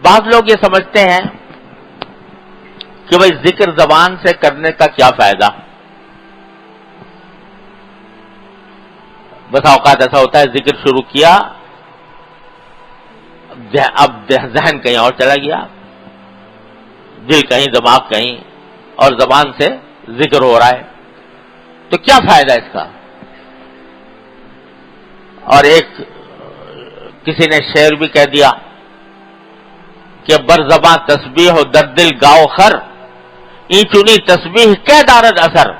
بعض لوگ یہ سمجھتے ہیں کہ بھئی ذکر زبان سے کرنے کا کیا فائدہ. بس اوقات ایسا ہوتا ہے ذکر شروع کیا، اب ذہن کہیں اور چلا گیا، دل کہیں، دماغ کہیں، اور زبان سے ذکر ہو رہا ہے، تو کیا فائدہ اس کا. اور ایک کسی نے شعر بھی کہہ دیا کہ بر زباں تسبیح و در دل گاؤ خر، ای چنی تسبیح کہ دارد اثر.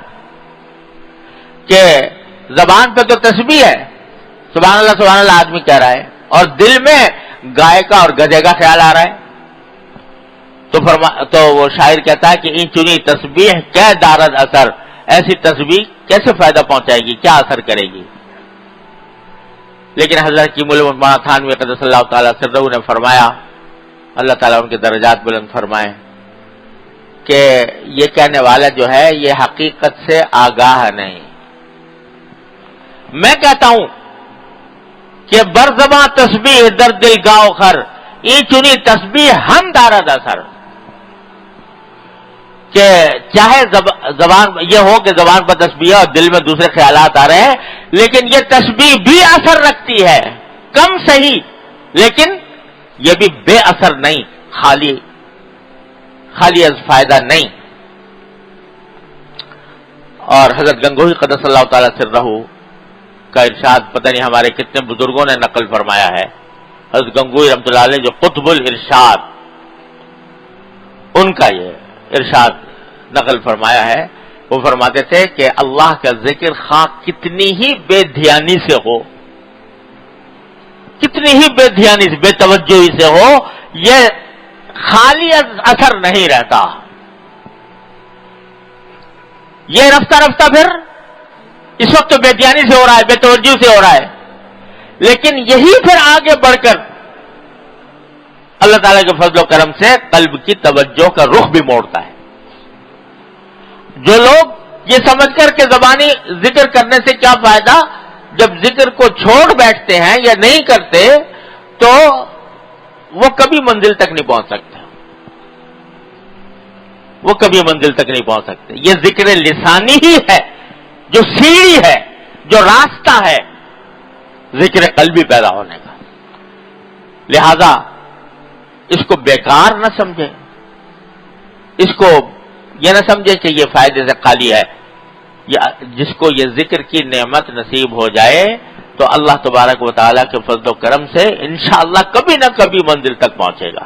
کہ زبان پہ تو تسبیح ہے، سبحان اللہ آدمی کہہ رہا ہے، اور دل میں گائے کا اور گدھے کا خیال آ رہا ہے. تو وہ شاعر کہتا ہے کہ ای چنی تسبیح کہ دارد اثر، ایسی تسبیح کیسے فائدہ پہنچائے گی، کیا اثر کرے گی. لیکن حضرت کی مولانا تھانوی قدس اللہ تعالیٰ سرہ نے فرمایا، اللہ تعالیٰ ان کے درجات بلند فرمائے، کہ یہ کہنے والا جو ہے یہ حقیقت سے آگاہ نہیں. میں کہتا ہوں کہ برزباں تسبیح در دل گاؤ خر، ای چنی تسبیح ہم دارد اثر. کہ چاہے زبان یہ ہو کہ زبان پر تسبیح ہے اور دل میں دوسرے خیالات آ رہے ہیں، لیکن یہ تسبیح بھی اثر رکھتی ہے، کم صحیح، لیکن یہ بھی بے اثر نہیں، خالی از فائدہ نہیں. اور حضرت گنگوہی قدس اللہ تعالیٰ سرہ کا ارشاد پتہ نہیں ہمارے کتنے بزرگوں نے نقل فرمایا ہے. حضرت گنگوہی رحمۃ اللہ علیہ جو قطب الارشاد، ان کا یہ ارشاد نقل فرمایا ہے. وہ فرماتے تھے کہ اللہ کا ذکر خواہ کتنی ہی بے دھیانی سے ہو، کتنی ہی بے دھیانی سے، بے توجہی سے ہو، یہ خالی اثر نہیں رہتا. یہ رفتہ رفتہ پھر اس وقت تو بے دھیانی سے ہو رہا ہے، بے توجہی سے ہو رہا ہے، لیکن یہی پھر آگے بڑھ کر اللہ تعالیٰ کے فضل و کرم سے قلب کی توجہ کا رخ بھی موڑتا ہے. جو لوگ یہ سمجھ کر کہ زبانی ذکر کرنے سے کیا فائدہ، جب ذکر کو چھوڑ بیٹھتے ہیں یا نہیں کرتے تو وہ کبھی منزل تک نہیں پہنچ سکتے، وہ کبھی منزل تک نہیں پہنچ سکتے. یہ ذکر لسانی ہی ہے جو سیڑھی ہے، جو راستہ ہے ذکر قلبی پیدا ہونے کا. لہذا اس کو بیکار نہ سمجھے، اس کو یہ نہ سمجھے کہ یہ فائدے سے خالی ہے. جس کو یہ ذکر کی نعمت نصیب ہو جائے تو اللہ تبارک و تعالیٰ کے فضل و کرم سے انشاءاللہ کبھی نہ کبھی منزل تک پہنچے گا.